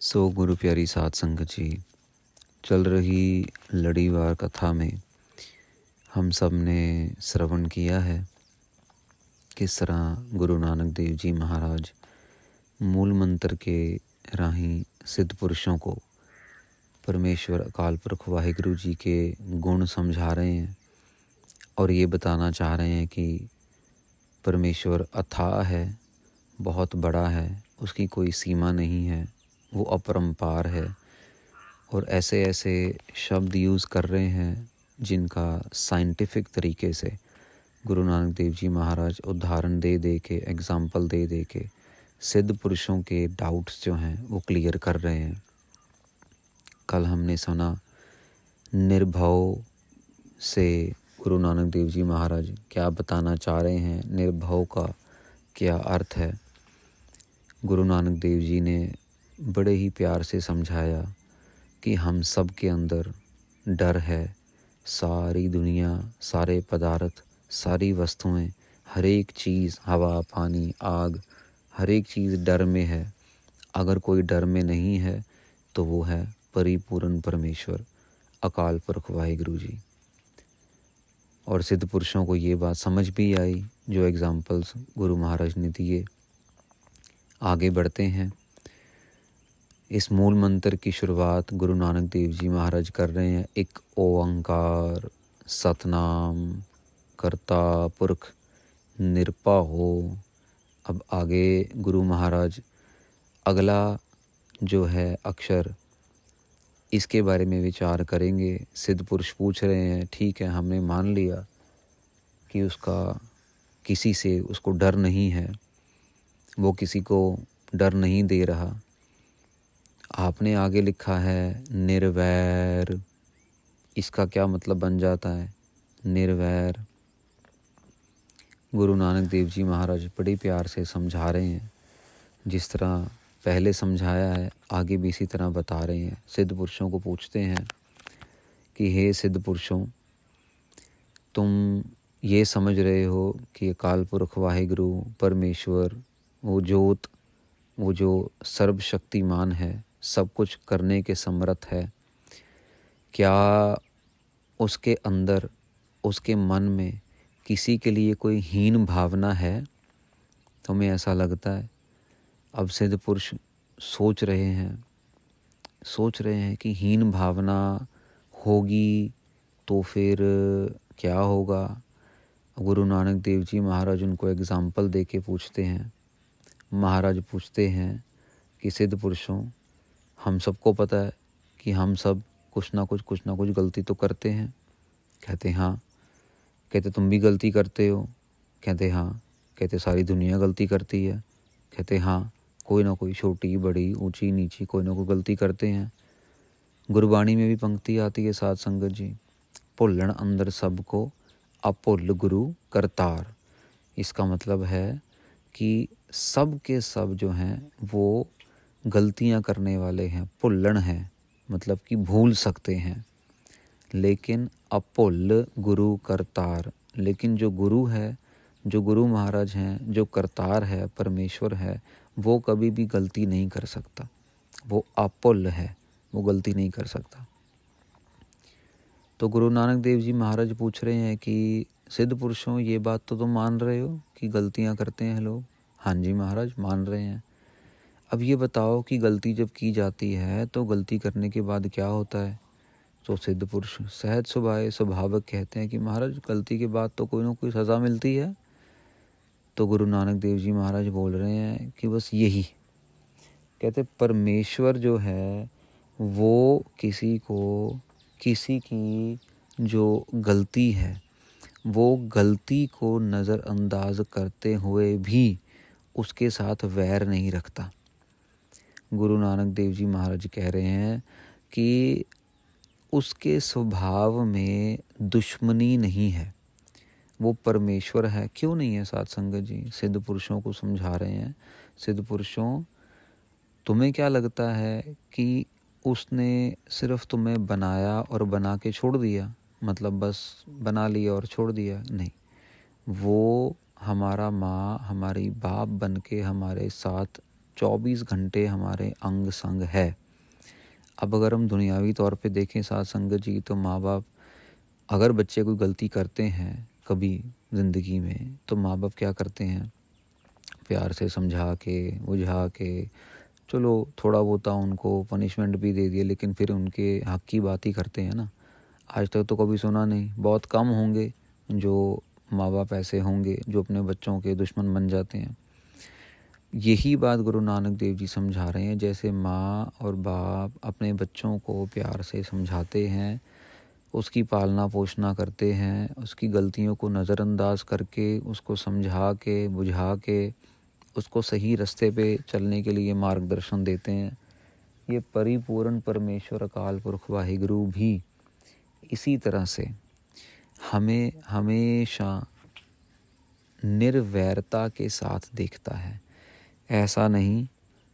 गुरु प्यारी साध संगत जी, चल रही लड़ीवार कथा में हम सब ने श्रवण किया है किस तरह गुरु नानक देव जी महाराज मूल मंत्र के राही सिद्ध पुरुषों को परमेश्वर अकाल पुरख वाहिगुरु जी के गुण समझा रहे हैं और ये बताना चाह रहे हैं कि परमेश्वर अथाह है, बहुत बड़ा है, उसकी कोई सीमा नहीं है, वो अपरंपार है। और ऐसे ऐसे शब्द यूज़ कर रहे हैं जिनका साइंटिफिक तरीके से गुरु नानक देव जी महाराज उदाहरण दे दे के, एग्जाम्पल दे दे के सिद्ध पुरुषों के डाउट्स जो हैं वो क्लियर कर रहे हैं। कल हमने सुना निर्भव से गुरु नानक देव जी महाराज क्या बताना चाह रहे हैं, निर्भव का क्या अर्थ है। गुरु नानक देव जी ने बड़े ही प्यार से समझाया कि हम सब के अंदर डर है। सारी दुनिया, सारे पदार्थ, सारी वस्तुएं, हर एक चीज़, हवा, पानी, आग, हर एक चीज़ डर में है। अगर कोई डर में नहीं है तो वो है परिपूर्ण परमेश्वर अकाल पुरख वाहिगुरु जी। और सिद्ध पुरुषों को ये बात समझ भी आई जो एग्जाम्पल्स गुरु महाराज ने दिए। आगे बढ़ते हैं। इस मूल मंत्र की शुरुआत गुरु नानक देव जी महाराज कर रहे हैं एक ओंकार सतनाम कर्ता पुरख निरपहो। अब आगे गुरु महाराज अगला जो है अक्षर, इसके बारे में विचार करेंगे। सिद्ध पुरुष पूछ रहे हैं, ठीक है हमने मान लिया कि उसका किसी से उसको डर नहीं है, वो किसी को डर नहीं दे रहा। आपने आगे लिखा है निर्वैर, इसका क्या मतलब बन जाता है निर्वैर। गुरु नानक देव जी महाराज बड़ी प्यार से समझा रहे हैं, जिस तरह पहले समझाया है आगे भी इसी तरह बता रहे हैं। सिद्ध पुरुषों को पूछते हैं कि हे सिद्ध पुरुषों, तुम ये समझ रहे हो कि अकाल पुरख वाहिगुरु परमेश्वर वो जोत, वो जो सर्वशक्तिमान है, सब कुछ करने के समर्थ है, क्या उसके अंदर, उसके मन में किसी के लिए कोई हीन भावना है? तुम्हें ऐसा लगता है? अब सिद्ध पुरुष सोच रहे हैं कि हीन भावना होगी तो फिर क्या होगा। गुरु नानक देव जी महाराज उनको एग्जाम्पल दे के पूछते हैं। महाराज पूछते हैं कि सिद्ध पुरुषों, हम सबको पता है कि हम सब कुछ ना कुछ गलती तो करते हैं। कहते हाँ। कहते तुम भी गलती करते हो? कहते हाँ। कहते सारी दुनिया गलती करती है? कहते हाँ। कोई ना कोई, छोटी बड़ी ऊंची नीची, कोई ना कोई गलती करते हैं। गुरबाणी में भी पंक्ति आती है साध संगत जी, भुल्लण अंदर सबको अभुल्ल गुरु करतार। इसका मतलब है कि सब के सब जो हैं वो गलतियां करने वाले हैं, भुल्लण हैं, मतलब कि भूल सकते हैं, लेकिन अभुल्ल गुरु करतार। लेकिन जो गुरु है, जो गुरु महाराज हैं, जो करतार है, परमेश्वर है, वो कभी भी गलती नहीं कर सकता। वो अभुल्ल है, वो गलती नहीं कर सकता। तो गुरु नानक देव जी महाराज पूछ रहे हैं कि सिद्ध पुरुषों, ये बात तो तुम मान रहे हो कि गलतियां करते हैं लोग? हाँ जी महाराज, मान रहे हैं। अब ये बताओ कि गलती जब की जाती है तो गलती करने के बाद क्या होता है? तो सिद्ध पुरुष सहज स्वाभाविक कहते हैं कि महाराज गलती के बाद तो कोई ना कोई सज़ा मिलती है। तो गुरु नानक देव जी महाराज बोल रहे हैं कि बस यही। कहते परमेश्वर जो है वो किसी की जो गलती है, वो गलती को नज़रअंदाज करते हुए भी उसके साथ वैर नहीं रखता। गुरु नानक देव जी महाराज कह रहे हैं कि उसके स्वभाव में दुश्मनी नहीं है, वो परमेश्वर है। क्यों नहीं है साध संगत जी? सिद्ध पुरुषों को समझा रहे हैं, सिद्ध पुरुषों, तुम्हें क्या लगता है कि उसने सिर्फ तुम्हें बनाया और बना के छोड़ दिया, मतलब बस बना लिया और छोड़ दिया? नहीं, वो हमारा माँ, हमारी बाप बन के हमारे साथ 24 घंटे हमारे अंग संग है। अब अगर हम दुनियावी तौर पे देखें साथ संगत जी, तो माँ बाप अगर बच्चे कोई गलती करते हैं कभी ज़िंदगी में, तो माँ बाप क्या करते हैं, प्यार से समझा के बुझा के, चलो थोड़ा बहुत उनको पनिशमेंट भी दे दिए, लेकिन फिर उनके हक की बात ही करते हैं ना। आज तक तो कभी सुना नहीं, बहुत कम होंगे जो माँ बाप ऐसे होंगे जो अपने बच्चों के दुश्मन बन जाते हैं। यही बात गुरु नानक देव जी समझा रहे हैं। जैसे माँ और बाप अपने बच्चों को प्यार से समझाते हैं, उसकी पालना पोषणा करते हैं, उसकी गलतियों को नज़रअंदाज करके उसको समझा के बुझा के उसको सही रास्ते पे चलने के लिए मार्गदर्शन देते हैं, ये परिपूर्ण परमेश्वर अकाल पुरख वाहिगुरु भी इसी तरह से हमें हमेशा निर्वैरता के साथ देखता है। ऐसा नहीं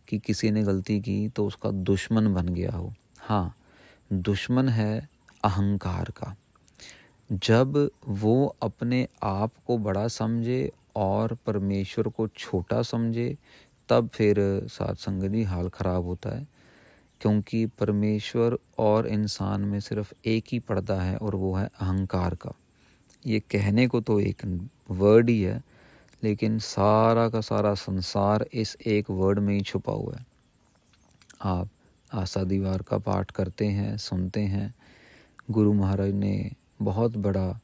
कि किसी ने गलती की तो उसका दुश्मन बन गया हो। हाँ, दुश्मन है अहंकार का। जब वो अपने आप को बड़ा समझे और परमेश्वर को छोटा समझे, तब फिर साथ संगत जी हाल ख़राब होता है। क्योंकि परमेश्वर और इंसान में सिर्फ एक ही पर्दा है और वो है अहंकार का। ये कहने को तो एक वर्ड ही है, लेकिन सारा का सारा संसार इस एक वर्ड में ही छुपा हुआ है। आप आशा दीवार का पाठ करते हैं, सुनते हैं, गुरु महाराज ने बहुत बड़ा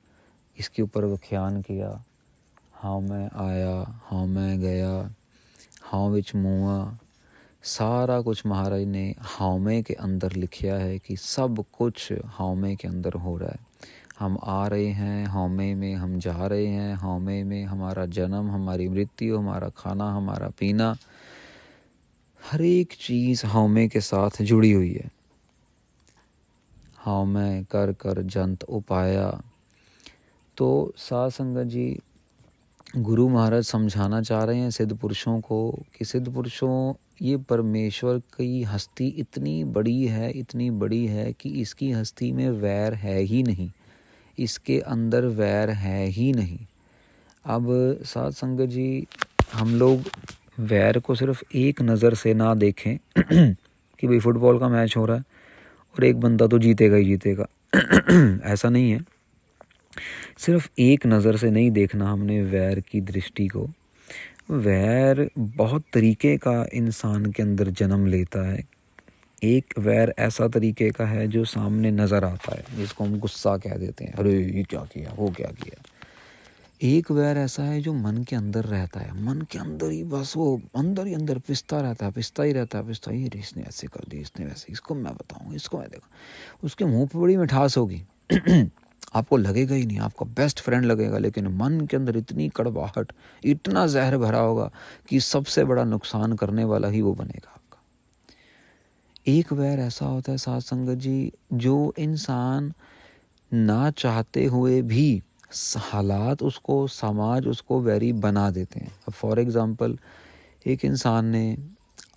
इसके ऊपर व्याख्यान किया। हाँ मैं आया, हाँ मैं गया, हाँ विच मुआ, सारा कुछ महाराज ने हाउमे के अंदर लिखा है कि सब कुछ हाउमे के अंदर हो रहा है। हम आ रहे हैं हाउमे में, हम जा रहे हैं हाउमे में, हमारा जन्म, हमारी मृत्यु, हमारा खाना, हमारा पीना, हर एक चीज़ हाउमे के साथ जुड़ी हुई है। हाउमे कर कर जंत उपाया। तो साध संगत जी गुरु महाराज समझाना चाह रहे हैं सिद्ध पुरुषों को कि सिद्ध पुरुषों, ये परमेश्वर की हस्ती इतनी बड़ी है, इतनी बड़ी है कि इसकी हस्ती में वैर है ही नहीं, इसके अंदर वैर है ही नहीं। अब साध संगत जी, हम लोग वैर को सिर्फ एक नज़र से ना देखें कि भाई फुटबॉल का मैच हो रहा है और एक बंदा तो जीतेगा ही जीतेगा ऐसा नहीं है। सिर्फ एक नज़र से नहीं देखना हमने वैर की दृष्टि को। वैर बहुत तरीके का इंसान के अंदर जन्म लेता है। एक वैर ऐसा तरीके का है जो सामने नज़र आता है, जिसको हम गुस्सा कह देते हैं, अरे ये क्या किया, वो क्या किया। एक वैर ऐसा है जो मन के अंदर रहता है, मन के अंदर ही बस वो अंदर ही अंदर पिसता रहता है, पिसता ही रहता है, पिसता ही, इसने ऐसे कर दी, इसने वैसे, इसको मैं बताऊँगा, इसको मैं देखा। उसके मुँह पर बड़ी मिठास होगी आपको लगेगा ही नहीं, आपका बेस्ट फ्रेंड लगेगा, लेकिन मन के अंदर इतनी कड़वाहट, इतना जहर भरा होगा कि सबसे बड़ा नुकसान करने वाला ही वो बनेगा आपका। एक वैर ऐसा होता है साध संगत जी, जो इंसान ना चाहते हुए भी हालात उसको, समाज उसको वैरी बना देते हैं। अब फॉर एग्ज़ाम्पल, एक इंसान ने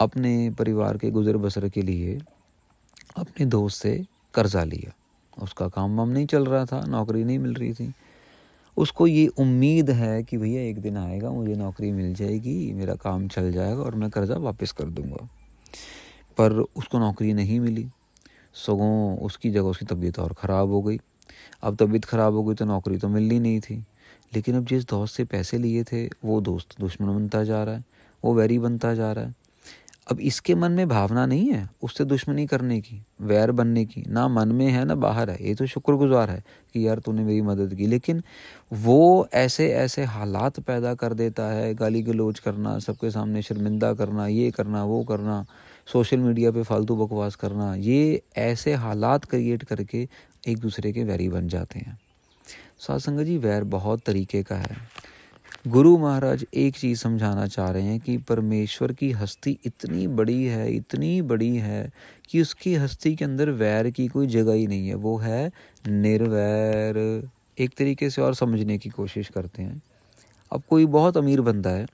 अपने परिवार के गुजर बसर के लिए अपने दोस्त से कर्जा लिया। उसका काम वाम नहीं चल रहा था, नौकरी नहीं मिल रही थी। उसको ये उम्मीद है कि भैया एक दिन आएगा, मुझे नौकरी मिल जाएगी, मेरा काम चल जाएगा और मैं कर्जा वापस कर दूंगा। पर उसको नौकरी नहीं मिली, सगों उसकी जगह उसकी तबीयत और ख़राब हो गई। अब तबीयत ख़राब हो गई तो नौकरी तो मिलनी नहीं थी, लेकिन अब जिस दोस्त से पैसे लिए थे वो दोस्त दुश्मन बनता जा रहा है, वो वैरी बनता जा रहा है। अब इसके मन में भावना नहीं है उससे दुश्मनी करने की, वैर बनने की, ना मन में है ना बाहर है। ये तो शुक्रगुजार है कि यार तूने मेरी मदद की, लेकिन वो ऐसे ऐसे हालात पैदा कर देता है, गाली गलौज करना, सबके सामने शर्मिंदा करना, ये करना वो करना, सोशल मीडिया पे फालतू बकवास करना, ये ऐसे हालात क्रिएट करके एक दूसरे के वैरी बन जाते हैं। साध संगत जी, वैर बहुत तरीके का है। गुरु महाराज एक चीज़ समझाना चाह रहे हैं कि परमेश्वर की हस्ती इतनी बड़ी है, इतनी बड़ी है कि उसकी हस्ती के अंदर वैर की कोई जगह ही नहीं है। वो है निर्वैर। एक तरीके से और समझने की कोशिश करते हैं। अब कोई बहुत अमीर बंदा है,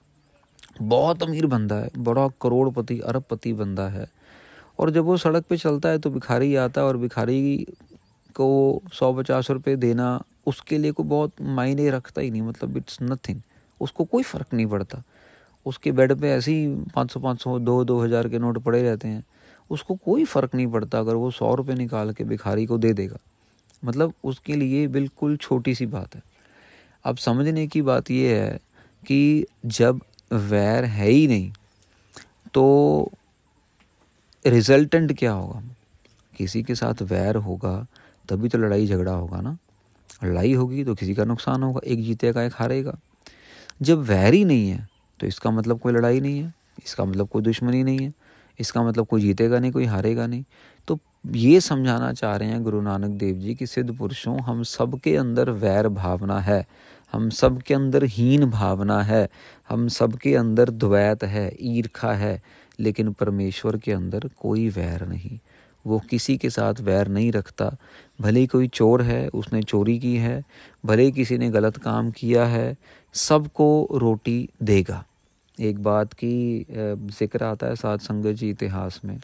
बहुत अमीर बंदा है, बड़ा करोड़पति अरबपति बंदा है, और जब वो सड़क पे चलता है तो भिखारी आता है और भिखारी को 100-50 रुपये देना उसके लिए को बहुत मायने रखता ही नहीं, मतलब इट्स नथिंग, उसको कोई फ़र्क नहीं पड़ता। उसके बेड पे ऐसे ही 500 2,000 के नोट पड़े रहते हैं, उसको कोई फ़र्क नहीं पड़ता अगर वो 100 रुपये निकाल के भिखारी को दे देगा। मतलब उसके लिए बिल्कुल छोटी सी बात है। अब समझने की बात ये है कि जब वैर है ही नहीं तो रिजल्टेंट क्या होगा? किसी के साथ वैर होगा तभी तो लड़ाई झगड़ा होगा ना। लड़ाई होगी तो किसी का नुकसान होगा, एक जीतेगा एक हारेगा। जब वैर ही नहीं है तो इसका मतलब कोई लड़ाई नहीं है, इसका मतलब कोई दुश्मनी नहीं है, इसका मतलब कोई जीतेगा नहीं कोई हारेगा नहीं। तो ये समझाना चाह रहे हैं गुरु नानक देव जी कि सिद्ध पुरुषों, हम सब के अंदर वैर भावना है, हम सब के अंदर हीन भावना है, हम सब के अंदर द्वैत है, ईर्खा है, लेकिन परमेश्वर के अंदर कोई वैर नहीं। वो किसी के साथ वैर नहीं रखता। भले ही कोई चोर है, उसने चोरी की है, भले ही किसी ने गलत काम किया है, सबको रोटी देगा। एक बात की जिक्र आता है साध संगत जी इतिहास में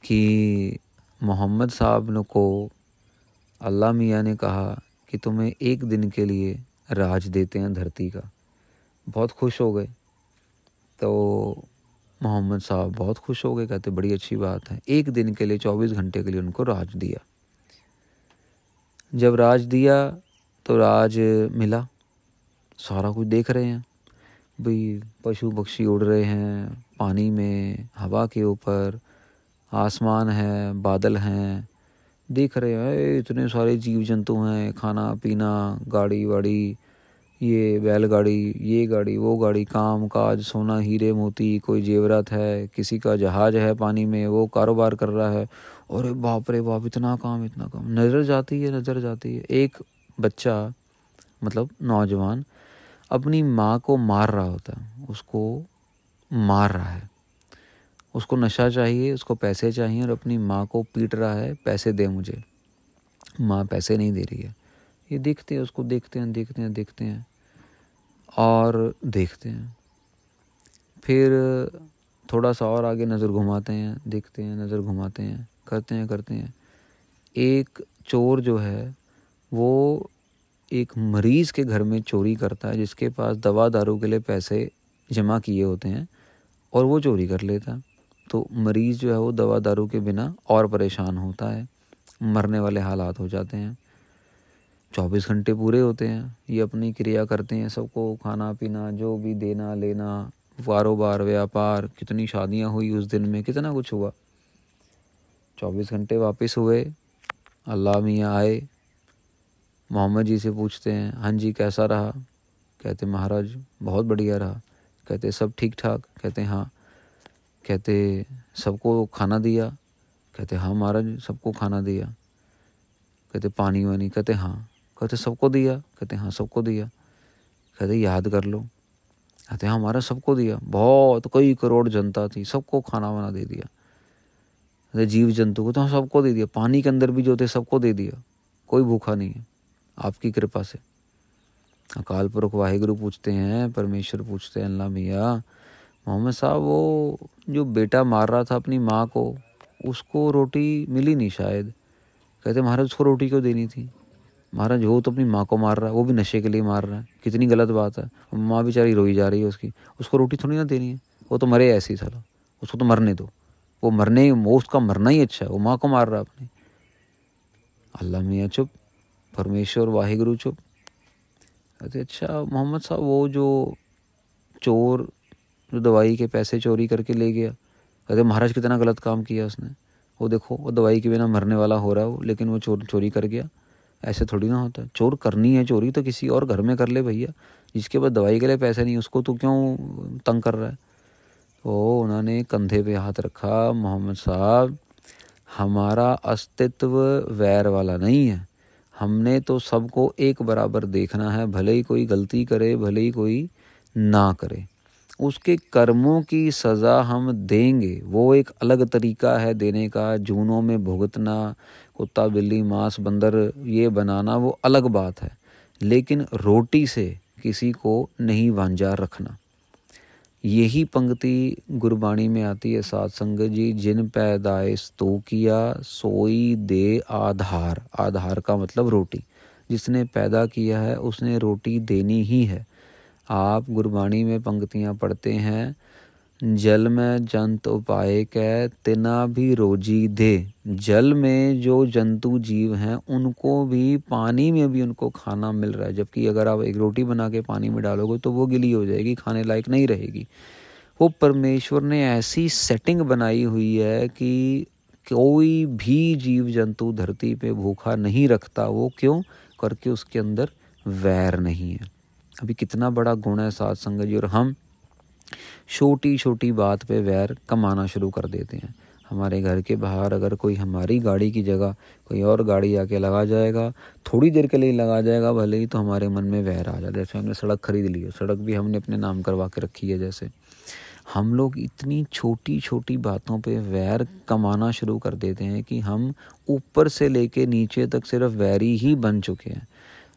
कि मोहम्मद साहब को अल्लाह मियाँ ने कहा कि तुम्हें एक दिन के लिए राज देते हैं धरती का। बहुत खुश हो गए। तो मोहम्मद साहब बहुत खुश हो गए, कहते बड़ी अच्छी बात है। एक दिन के लिए 24 घंटे के लिए उनको राज दिया। जब राज दिया तो राज मिला, सारा कुछ देख रहे हैं भाई, पशु पक्षी उड़ रहे हैं पानी में, हवा के ऊपर, आसमान है, बादल हैं, देख रहे हैं इतने सारे जीव जंतु हैं, खाना पीना, गाड़ी वाड़ी, ये बैलगाड़ी, ये गाड़ी, वो गाड़ी, काम काज, सोना हीरे मोती, कोई जेवरात है, किसी का जहाज है पानी में, वो कारोबार कर रहा है। और बाप रे बाप, इतना काम इतना काम, नज़र जाती है। एक बच्चा मतलब नौजवान अपनी माँ को मार रहा होता है, उसको मार रहा है, उसको नशा चाहिए, उसको पैसे चाहिए और अपनी माँ को पीट रहा है, पैसे दे मुझे। माँ पैसे नहीं दे रही है। ये देखते हैं उसको, देखते हैं और देखते हैं। फिर थोड़ा सा और आगे नज़र घुमाते हैं, देखते हैं, नज़र घुमाते हैं, करते हैं। एक चोर जो है वो एक मरीज़ के घर में चोरी करता है, जिसके पास दवा दारू के लिए पैसे जमा किए होते हैं, और वो चोरी कर लेता है। तो मरीज़ जो है वो दवा दारू के बिना और परेशान होता है, मरने वाले हालात हो जाते हैं। 24 घंटे पूरे होते हैं, ये अपनी क्रिया करते हैं, सबको खाना पीना जो भी देना लेना, कारोबार व्यापार, कितनी शादियां हुई उस दिन में, कितना कुछ हुआ। 24 घंटे वापस हुए, अल्लाह मियाँ आए, मोहम्मद जी से पूछते हैं, हाँ जी कैसा रहा? कहते महाराज बहुत बढ़िया रहा। कहते सब ठीक ठाक? कहते हाँ। कहते सबको खाना दिया? कहते हाँ महाराज सबको खाना दिया। कहते पानी वानी? कहते हाँ। कहते सबको दिया? कहते हाँ सबको दिया। कहते याद कर लो? कहते हाँ हमारा सबको दिया, बहुत कई करोड़ जनता थी, सबको खाना वाना दे दिया। कहते जीव जंतु को तो हाँ सबको दे दिया, पानी के अंदर भी जो थे सबको दे दिया, कोई भूखा नहीं है आपकी कृपा से। अकाल पुरख वाहिगुरु पूछते हैं, परमेश्वर पूछते हैं, अल्लाह मियाँ मोहम्मद साहब वो जो बेटा मार रहा था अपनी माँ को, उसको रोटी मिली नहीं शायद। कहते महाराज उसको रोटी क्यों देनी थी? महाराज वो तो अपनी माँ को मार रहा है, वो भी नशे के लिए मार रहा है, कितनी गलत बात है। माँ बेचारी रोई जा रही है उसकी, उसको रोटी थोड़ी ना देनी है, वो तो मरे ऐसे ही साला, उसको तो मरने दो, वो उसका मरना ही अच्छा है, वो माँ को मार रहा है अपनी। अल्लाह मियाँ चुप, परमेश्वर वाहिगुरु चुप। कहते अच्छा मोहम्मद साहब वो जो चोर जो दवाई के पैसे चोरी करके ले गया, कहते महाराज कितना गलत काम किया उसने, वो देखो वो दवाई के बिना मरने वाला हो रहा है वो, लेकिन वो चोरी कर गया। ऐसे थोड़ी ना होता है, चोर करनी है चोरी तो किसी और घर में कर ले भैया, जिसके पास दवाई के लिए पैसे नहीं उसको तो क्यों तंग कर रहा है। तो उन्होंने कंधे पे हाथ रखा, मोहम्मद साहब हमारा अस्तित्व वैर वाला नहीं है, हमने तो सबको एक बराबर देखना है, भले ही कोई गलती करे भले ही कोई ना करे, उसके कर्मों की सज़ा हम देंगे, वो एक अलग तरीका है देने का। जूनों में भुगतना, कुत्ता बिल्ली मांस बंदर ये बनाना वो अलग बात है, लेकिन रोटी से किसी को नहीं वांझा रखना। यही पंक्ति गुरबाणी में आती है साध संगत जी, जिन पैदाइश तो किया सोई दे आधार। आधार का मतलब रोटी, जिसने पैदा किया है उसने रोटी देनी ही है। आप गुरबाणी में पंक्तियाँ पढ़ते हैं, जल में जंत उपाय कै तिना भी रोजी दे। जल में जो जंतु जीव हैं उनको भी, पानी में भी उनको खाना मिल रहा है, जबकि अगर आप एक रोटी बना के पानी में डालोगे तो वो गीली हो जाएगी, खाने लायक नहीं रहेगी। वो परमेश्वर ने ऐसी सेटिंग बनाई हुई है कि कोई भी जीव जंतु धरती पे भूखा नहीं रखता। वो क्यों? करके उसके अंदर वैर नहीं है। अभी कितना बड़ा गुण है साध संगत जी। और हम छोटी छोटी बात पे वैर कमाना शुरू कर देते हैं। हमारे घर के बाहर अगर कोई हमारी गाड़ी की जगह कोई और गाड़ी आके लगा जाएगा, थोड़ी देर के लिए लगा जाएगा भले ही, तो हमारे मन में वैर आ जाता है। जैसे हमने सड़क खरीद ली है, सड़क भी हमने अपने नाम करवा के रखी है। जैसे हम लोग इतनी छोटी छोटी बातों पे वैर कमाना शुरू कर देते हैं कि हम ऊपर से लेके नीचे तक सिर्फ वैरी ही बन चुके हैं।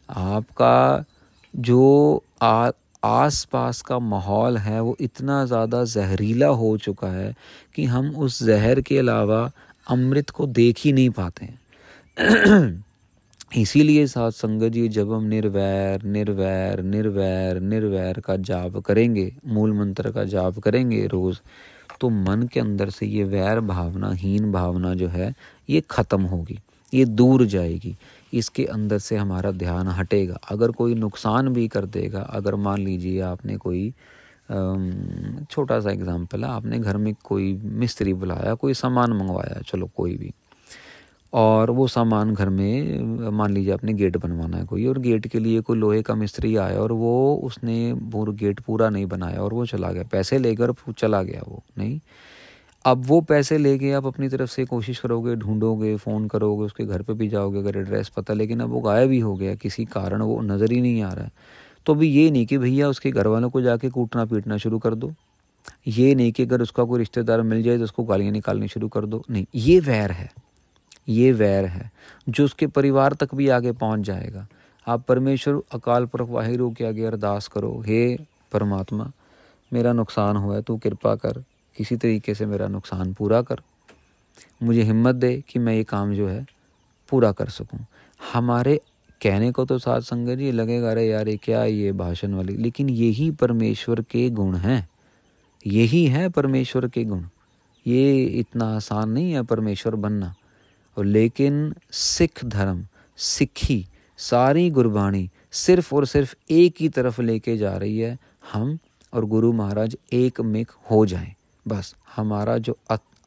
आपका जो आस पास का माहौल है वो इतना ज़्यादा जहरीला हो चुका है कि हम उस जहर के अलावा अमृत को देख ही नहीं पाते हैं। इसीलिए साथ संगत जी, जब हम निर्वैर निर्वैर निर्वैर निर्वैर का जाप करेंगे, मूल मंत्र का जाप करेंगे रोज़, तो मन के अंदर से ये वैर भावना, हीन भावना जो है ये ख़त्म होगी, ये दूर जाएगी। इसके अंदर से हमारा ध्यान हटेगा। अगर कोई नुकसान भी कर देगा, अगर मान लीजिए आपने कोई छोटा सा एग्जाम्पल है, आपने घर में कोई मिस्त्री बुलाया, कोई सामान मंगवाया, चलो कोई भी, और वो सामान घर में मान लीजिए आपने गेट बनवाना है कोई, और गेट के लिए कोई लोहे का मिस्त्री आया और वो उसने वो गेट पूरा नहीं बनाया और वो चला गया, पैसे लेकर चला गया वो नहीं। अब वो पैसे लेके आप अपनी तरफ से कोशिश करोगे, ढूंढोगे, फ़ोन करोगे, उसके घर पे भी जाओगे अगर एड्रेस पता, लेकिन अब वो गायब ही हो गया, किसी कारण वो नज़र ही नहीं आ रहा है। तो अभी ये नहीं कि भैया उसके घर वालों को जाके कूटना पीटना शुरू कर दो, ये नहीं कि अगर उसका कोई रिश्तेदार मिल जाए तो उसको गालियाँ निकालनी शुरू कर दो, नहीं। ये वैर है, ये वैर है जो उसके परिवार तक भी आगे पहुंच जाएगा। आप परमेश्वर अकाल पुरख वाहिगुरु के आगे अरदास करो, हे परमात्मा मेरा नुकसान हुआ है, तू कृपा कर, किसी तरीके से मेरा नुकसान पूरा कर, मुझे हिम्मत दे कि मैं ये काम जो है पूरा कर सकूं। हमारे कहने को तो साथ संगत जी लगेगा अरे यार ये क्या ये भाषण वाली, लेकिन यही परमेश्वर के गुण हैं, यही है परमेश्वर के गुण। ये इतना आसान नहीं है परमेश्वर बनना। और लेकिन सिख धर्म, सिक्खी, सारी गुरबाणी सिर्फ और सिर्फ एक ही तरफ लेके जा रही है, हम और गुरु महाराज एक मिक हो जाएं। बस हमारा जो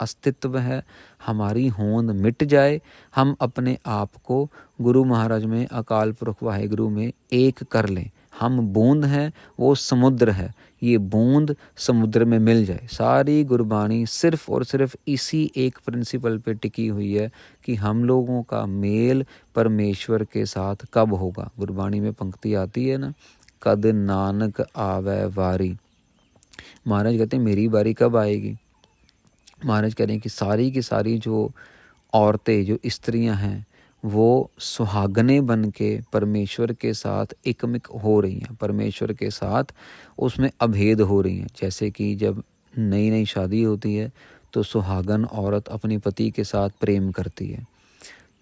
अस्तित्व है, हमारी होंद मिट जाए, हम अपने आप को गुरु महाराज में, अकाल पुरख वाहिगुरु में एक कर लें। हम बूंद हैं, वो समुद्र है, ये बूंद समुद्र में मिल जाए। सारी गुरबाणी सिर्फ और सिर्फ इसी एक प्रिंसिपल पे टिकी हुई है कि हम लोगों का मेल परमेश्वर के साथ कब होगा। गुरबाणी में पंक्ति आती है ना, कद नानक आवे वारी। महाराज कहते हैं मेरी बारी कब आएगी। महाराज कह रहे हैं कि सारी की सारी जो औरतें, जो स्त्रियां हैं, वो सुहागने बन के परमेश्वर के साथ एकमिक हो रही हैं, परमेश्वर के साथ उसमें अभेद हो रही हैं। जैसे कि जब नई नई शादी होती है तो सुहागन औरत अपने पति के साथ प्रेम करती है,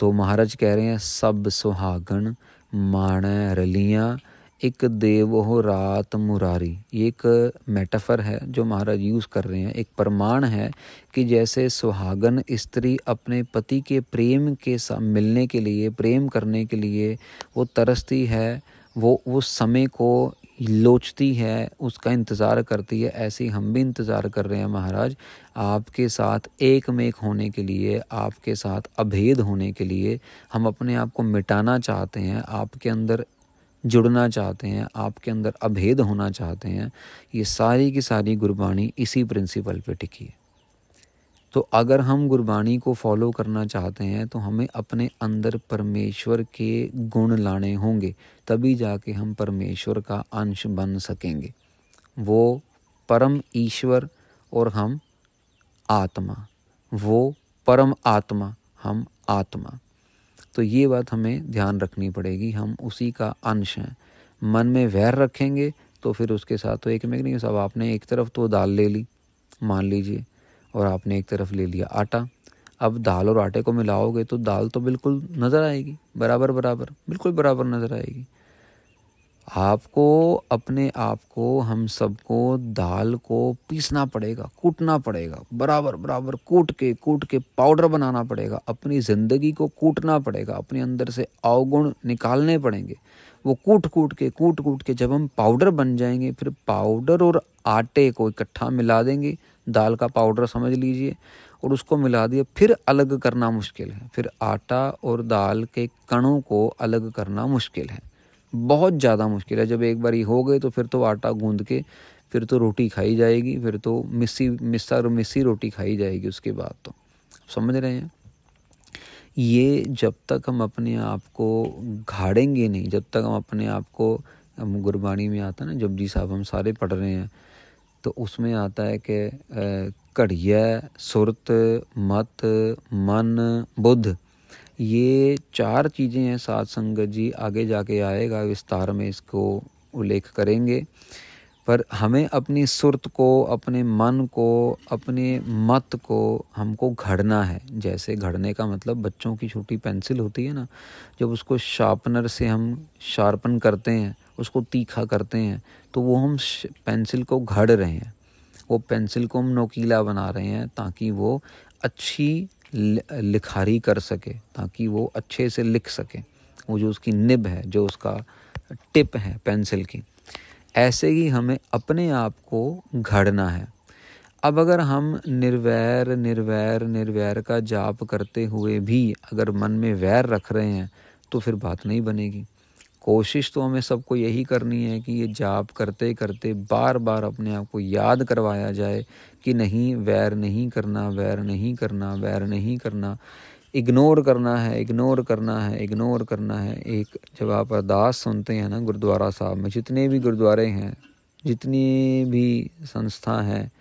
तो महाराज कह रहे हैं सब सुहागन माणै रलियाँ एक देव हो रात मुरारी। ये एक मेटाफर है जो महाराज यूज़ कर रहे हैं, एक प्रमाण है कि जैसे सुहागन स्त्री अपने पति के प्रेम के साथ मिलने के लिए, प्रेम करने के लिए वो तरसती है, वो समय को लोचती है, उसका इंतज़ार करती है, ऐसे ही हम भी इंतज़ार कर रहे हैं महाराज आपके साथ एक मेक होने के लिए, आपके साथ अभेद होने के लिए। हम अपने आप को मिटाना चाहते हैं, आपके अंदर जुड़ना चाहते हैं, आपके अंदर अभेद होना चाहते हैं। ये सारी की सारी गुरबाणी इसी प्रिंसिपल पे टिकी है। तो अगर हम गुरबाणी को फॉलो करना चाहते हैं तो हमें अपने अंदर परमेश्वर के गुण लाने होंगे, तभी जाके हम परमेश्वर का अंश बन सकेंगे। वो परम ईश्वर और हम आत्मा, वो परम आत्मा, हम आत्मा। तो ये बात हमें ध्यान रखनी पड़ेगी, हम उसी का अंश हैं। मन में वैर रखेंगे तो फिर उसके साथ तो एक में नहीं। सब आपने एक तरफ तो दाल ले ली मान लीजिए, और आपने एक तरफ ले लिया आटा। अब दाल और आटे को मिलाओगे तो दाल तो बिल्कुल नज़र आएगी, बराबर बराबर, बिल्कुल बराबर नज़र आएगी। आपको अपने आप को, हम सबको दाल को पीसना पड़ेगा, कूटना पड़ेगा, बराबर बराबर कूट के पाउडर बनाना पड़ेगा। अपनी ज़िंदगी को कूटना पड़ेगा, अपने अंदर से अवगुण निकालने पड़ेंगे। वो कूट के जब हम पाउडर बन जाएंगे, फिर पाउडर और आटे को इकट्ठा मिला देंगे, दाल का पाउडर समझ लीजिए, और उसको मिला दिया, फिर अलग करना मुश्किल है। फिर आटा और दाल के कणों को अलग करना मुश्किल है, बहुत ज़्यादा मुश्किल है। जब एक बार ये हो गए तो फिर तो आटा गूंद के फिर तो रोटी खाई जाएगी, फिर तो मिस्सी रोटी खाई जाएगी उसके बाद। तो समझ रहे हैं, ये जब तक हम अपने आप को घाड़ेंगे नहीं, जब तक हम अपने आप को, हम गुरबाणी में आता है ना, जपजी साहब हम सारे पढ़ रहे हैं, तो उसमें आता है कि घड़िया, सुरत, मत, मन, बुद्ध, ये 4 चीज़ें हैं। साध संगत जी आगे जाके आएगा, विस्तार में इसको उल्लेख करेंगे। पर हमें अपनी सुरत को, अपने मन को, अपने मत को हमको घड़ना है। जैसे घड़ने का मतलब बच्चों की छोटी पेंसिल होती है ना, जब उसको शार्पनर से हम शार्पन करते हैं, उसको तीखा करते हैं, तो वो हम पेंसिल को घड़ रहे हैं। वो पेंसिल को हम नोकीला बना रहे हैं ताकि वो अच्छी लिखारी कर सके, ताकि वो अच्छे से लिख सके। वो जो उसकी निब है, जो उसका टिप है पेंसिल की, ऐसे ही हमें अपने आप को घड़ना है। अब अगर हम निर्वैर का जाप करते हुए भी अगर मन में वैर रख रहे हैं, तो फिर बात नहीं बनेगी। कोशिश तो हमें सबको यही करनी है कि ये जाप करते करते बार बार अपने आप को याद करवाया जाए कि नहीं, वैर नहीं करना, वैर नहीं करना, वैर नहीं करना, इग्नोर करना है, इग्नोर करना है, इग्नोर करना है। एक जब आप अरदास सुनते हैं ना गुरुद्वारा साहब में, जितने भी गुरुद्वारे हैं, जितनी भी संस्था हैं,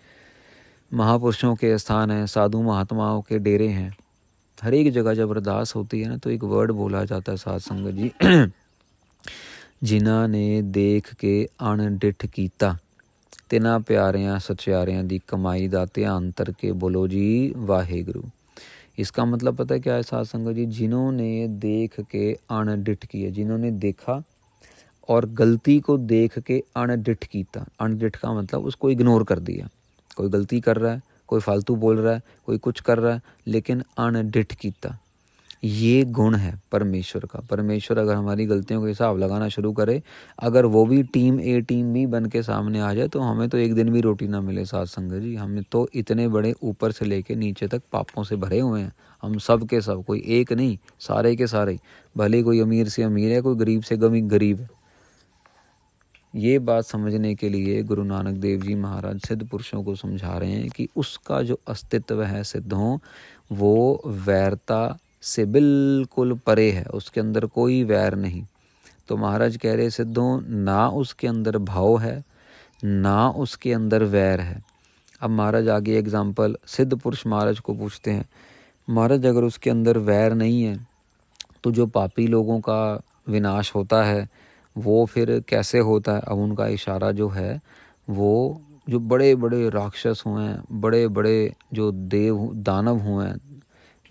महापुरुषों के स्थान हैं, साधु महात्माओं के डेरे हैं, हर एक जगह जब अरदास होती है ना, तो एक वर्ड बोला जाता है साध संगत जी, जिन्हां ने देख के अणडिठ कीता, तिना प्यारियां सचियारियां दी कमाई दा ध्यान तरके बोलो जी वाहेगुरु। इसका मतलब पता है क्या है साध संगत जी? जिन्होंने देख के अणडिठ किया, जिन्होंने देखा और गलती को देख के अणडिठ कीता। अणडिठ का मतलब उसको इग्नोर कर दिया। कोई गलती कर रहा है, कोई फालतू बोल रहा है, कोई कुछ कर रहा है, लेकिन अणडिठ कीता, ये गुण है परमेश्वर का। परमेश्वर अगर हमारी गलतियों का हिसाब लगाना शुरू करे, अगर वो भी टीम ए टीम बी बन के सामने आ जाए, तो हमें तो एक दिन भी रोटी ना मिले साध संगत जी। हमें तो इतने बड़े ऊपर से लेके नीचे तक पापों से भरे हुए हैं, हम सब के सब, कोई एक नहीं, सारे के सारे। भले कोई अमीर से अमीर है, कोई गरीब से गरीब है। ये बात समझने के लिए गुरु नानक देव जी महाराज सिद्ध पुरुषों को समझा रहे हैं कि उसका जो अस्तित्व है सिद्धों, वो वैरता से बिल्कुल परे है, उसके अंदर कोई वैर नहीं। तो महाराज कह रहे सिद्धों, ना उसके अंदर भाव है, ना उसके अंदर वैर है। अब महाराज आगे एग्जाम्पल सिद्ध पुरुष महाराज को पूछते हैं, महाराज अगर उसके अंदर वैर नहीं है, तो जो पापी लोगों का विनाश होता है वो फिर कैसे होता है? अब उनका इशारा जो है, वो जो बड़े बड़े राक्षस हुए हैं, बड़े बड़े जो देव दानव हुए हैं,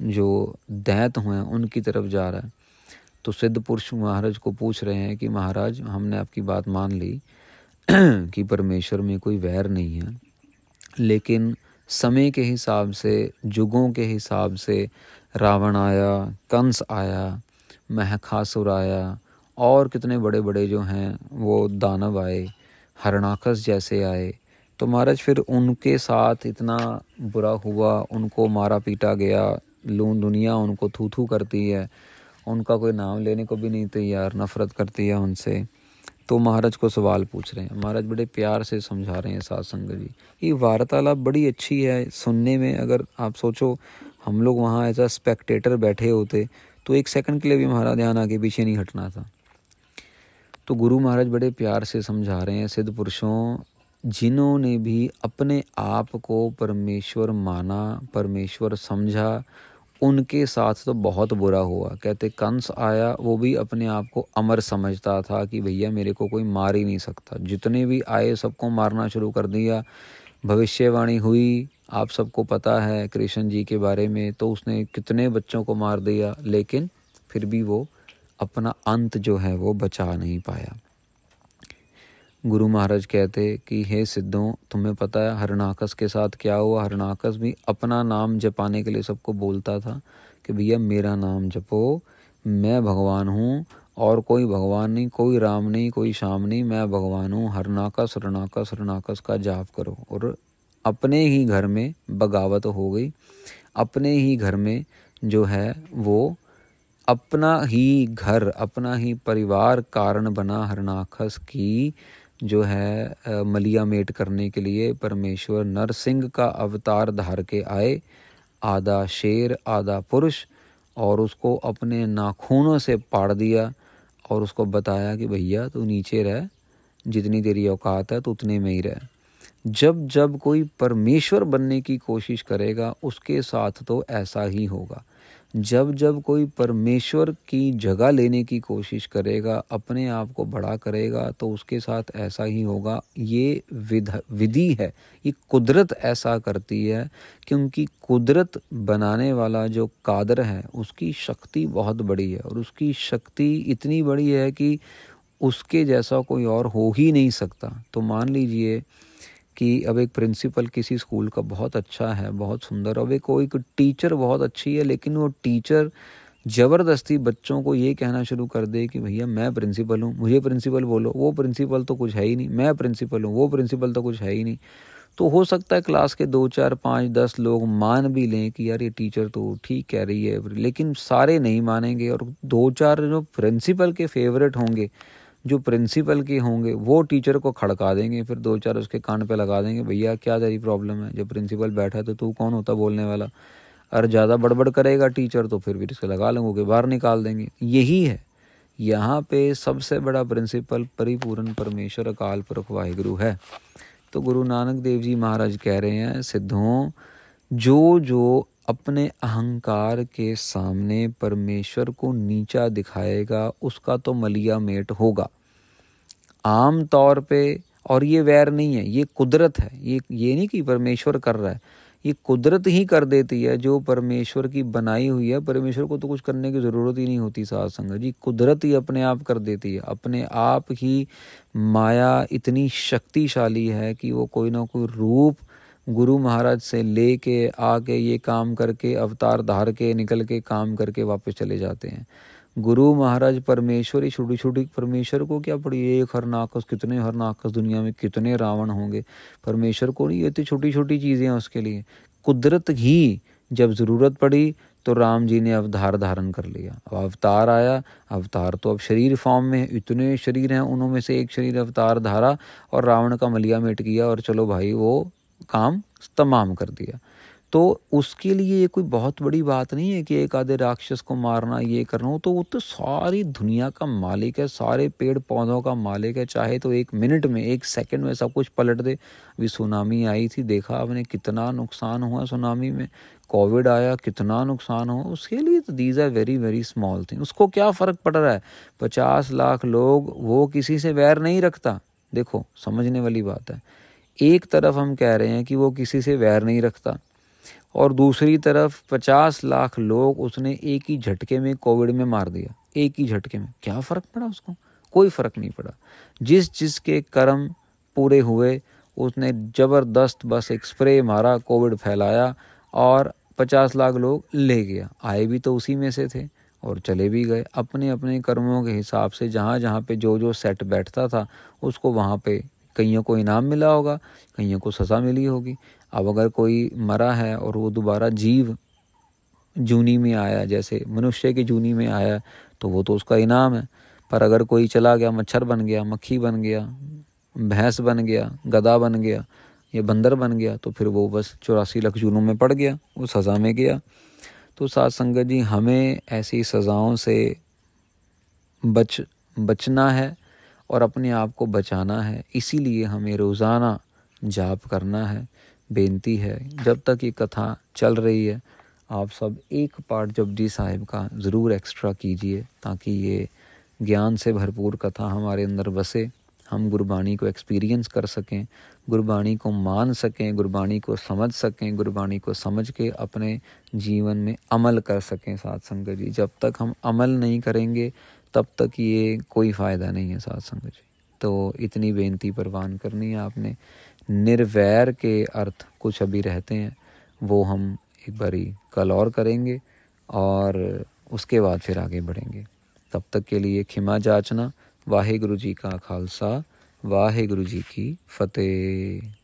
जो दैत हुए हैं, उनकी तरफ जा रहा है। तो सिद्ध पुरुष महाराज को पूछ रहे हैं कि महाराज, हमने आपकी बात मान ली कि परमेश्वर में कोई वैर नहीं है, लेकिन समय के हिसाब से, युगों के हिसाब से रावण आया, कंस आया, महखासुर आया, और कितने बड़े बड़े जो हैं वो दानव आए, हरणाकस जैसे आए। तो महाराज फिर उनके साथ इतना बुरा हुआ, उनको मारा पीटा गया, दुनिया उनको थू थू करती है, उनका कोई नाम लेने को भी नहीं तैयार, नफरत करती है उनसे। तो महाराज को सवाल पूछ रहे हैं, महाराज बड़े प्यार से समझा रहे हैं साध संगत जी। ये वार्तालाप बड़ी अच्छी है सुनने में। अगर आप सोचो हम लोग वहाँ एज अ स्पेक्टेटर बैठे होते, तो एक सेकंड के लिए भी हमारा ध्यान आगे पीछे नहीं हटना था। तो गुरु महाराज बड़े प्यार से समझा रहे हैं सिद्ध पुरुषों, जिन्होंने भी अपने आप को परमेश्वर माना, परमेश्वर समझा, उनके साथ तो बहुत बुरा हुआ। कहते कंस आया, वो भी अपने आप को अमर समझता था कि भैया मेरे को कोई मार ही नहीं सकता। जितने भी आए सबको मारना शुरू कर दिया। भविष्यवाणी हुई, आप सबको पता है कृष्ण जी के बारे में, तो उसने कितने बच्चों को मार दिया, लेकिन फिर भी वो अपना अंत जो है वो बचा नहीं पाया। गुरु महाराज कहते कि हे सिद्धों, तुम्हें पता है हरणाकस के साथ क्या हुआ। हरणाकस भी अपना नाम जपाने के लिए सबको बोलता था कि भैया मेरा नाम जपो, मैं भगवान हूँ और कोई भगवान नहीं, कोई राम नहीं, कोई श्याम नहीं, मैं भगवान हूँ। हरणाकस हरणाकस हरणाकस का जाप करो। और अपने ही घर में बगावत हो गई। अपने ही घर में जो है वो अपना ही घर, अपना ही परिवार कारण बना हरणाकस की जो है मलिया मेट करने के लिए परमेश्वर नरसिंह का अवतार धार के आए, आधा शेर आधा पुरुष, और उसको अपने नाखूनों से पाड़ दिया और उसको बताया कि भैया तू नीचे रह, जितनी तेरी औकात है तो उतने में ही रह। जब जब कोई परमेश्वर बनने की कोशिश करेगा उसके साथ तो ऐसा ही होगा। जब जब कोई परमेश्वर की जगह लेने की कोशिश करेगा, अपने आप को बड़ा करेगा, तो उसके साथ ऐसा ही होगा। ये विधि है, ये कुदरत ऐसा करती है, क्योंकि कुदरत बनाने वाला जो कादर है उसकी शक्ति बहुत बड़ी है, और उसकी शक्ति इतनी बड़ी है कि उसके जैसा कोई और हो ही नहीं सकता। तो मान लीजिए कि अब एक प्रिंसिपल किसी स्कूल का बहुत अच्छा है, बहुत सुंदर, अब एक कोई टीचर बहुत अच्छी है, लेकिन वो टीचर ज़बरदस्ती बच्चों को ये कहना शुरू कर दे कि भैया मैं प्रिंसिपल हूँ, मुझे प्रिंसिपल बोलो। वो प्रिंसिपल तो कुछ है ही नहीं। मैं प्रिंसिपल हूँ, वो प्रिंसिपल तो कुछ है ही नहीं। तो हो सकता है क्लास के 2 4 5 10 लोग मान भी लें कि यार ये टीचर तो ठीक कह रही है, लेकिन सारे नहीं मानेंगे। और 2 4 जो प्रिंसिपल के फेवरेट होंगे, जो प्रिंसिपल के होंगे, वो टीचर को खड़का देंगे, फिर 2 4 उसके कान पे लगा देंगे, भैया क्या तेरी प्रॉब्लम है, जब प्रिंसिपल बैठा है तो तू कौन होता बोलने वाला। और ज़्यादा बड़बड़ करेगा टीचर तो फिर भी इसके लगा लेंगे, बाहर निकाल देंगे। यही है, यहाँ पे सबसे बड़ा प्रिंसिपल परिपूर्ण परमेश्वर अकाल पुरख वाहिगुरु है। तो गुरु नानक देव जी महाराज कह रहे हैं, सिद्धों, जो जो अपने अहंकार के सामने परमेश्वर को नीचा दिखाएगा उसका तो मलिया मेट होगा आम तौर पे। और ये वैर नहीं है, ये कुदरत है। ये नहीं कि परमेश्वर कर रहा है, ये कुदरत ही कर देती है जो परमेश्वर की बनाई हुई है। परमेश्वर को तो कुछ करने की ज़रूरत ही नहीं होती साध संगत जी, कुदरत ही अपने आप कर देती है। अपने आप ही माया इतनी शक्तिशाली है कि वो कोई ना कोई रूप गुरु महाराज से लेके आके ये काम करके अवतार धार के निकल के काम करके वापस चले जाते हैं। गुरु महाराज परमेश्वर ही छोटी छोटी, परमेश्वर को क्या पड़ी एक हरनाकस, कितने हरनाकस दुनिया में, कितने रावण होंगे। परमेश्वर को नहीं, ये तो छोटी छोटी चीज़ें हैं उसके लिए। कुदरत ही जब ज़रूरत पड़ी तो राम जी ने अवतार धारण कर लिया। अब अवतार आया, अवतार तो अब शरीर फॉर्म में, इतने शरीर हैं, उनमें से एक शरीर अवतार धारा और रावण का मलिया मेट किया, और चलो भाई वो काम तमाम कर दिया। तो उसके लिए ये कोई बहुत बड़ी बात नहीं है कि एक आधे राक्षस को मारना, ये करना। तो वो तो सारी दुनिया का मालिक है, सारे पेड़ पौधों का मालिक है। चाहे तो 1 मिनट में, 1 सेकंड में सब कुछ पलट दे। अभी सुनामी आई थी, देखा आपने कितना नुकसान हुआ सुनामी में। कोविड आया, कितना नुकसान हुआ। उसके लिए तो these are very very small thing. उसको क्या फ़र्क पड़ रहा है। 50 लाख लोग, वो किसी से वैर नहीं रखता। देखो समझने वाली बात है, एक तरफ हम कह रहे हैं कि वो किसी से वैर नहीं रखता, और दूसरी तरफ 50 लाख लोग उसने एक ही झटके में कोविड में मार दिया। एक ही झटके में क्या फ़र्क पड़ा उसको? कोई फ़र्क नहीं पड़ा। जिसके कर्म पूरे हुए उसने ज़बरदस्त बस एक स्प्रे मारा, कोविड फैलाया और 50 लाख लोग ले गया। आए भी तो उसी में से थे और चले भी गए अपने अपने कर्मों के हिसाब से। जहाँ जहाँ पे जो जो सेट बैठता था उसको वहाँ पे कईयों को इनाम मिला होगा, कईयों को सज़ा मिली होगी। अब अगर कोई मरा है और वो दोबारा जीव जूनी में आया, जैसे मनुष्य की जूनी में आया, तो वो तो उसका इनाम है। पर अगर कोई चला गया, मच्छर बन गया, मक्खी बन गया, भैंस बन गया, गधा बन गया या बंदर बन गया, तो फिर वो बस 84 लाख जूनों में पड़ गया, वो सज़ा में गया। तो साध संगत जी, हमें ऐसी सज़ाओं से बचना है और अपने आप को बचाना है। इसीलिए हमें रोज़ाना जाप करना है। बेनती है, जब तक ये कथा चल रही है आप सब एक पाठ जपजी साहिब का ज़रूर एक्स्ट्रा कीजिए, ताकि ये ज्ञान से भरपूर कथा हमारे अंदर बसे, हम गुरबाणी को एक्सपीरियंस कर सकें, गुरबाणी को मान सकें, गुरबाणी को समझ सकें, गुरबाणी को समझ के अपने जीवन में अमल कर सकें। साध संगत जी, जब तक हम अमल नहीं करेंगे तब तक ये कोई फ़ायदा नहीं है। साध संगत जी। तो इतनी बेनती परवान करनी है आपने। निर्वैर के अर्थ कुछ अभी रहते हैं, वो हम एक बारी कल और करेंगे और उसके बाद फिर आगे बढ़ेंगे। तब तक के लिए खिमा जाचना। वाहे गुरु जी का खालसा, वाहे गुरु जी की फतेह।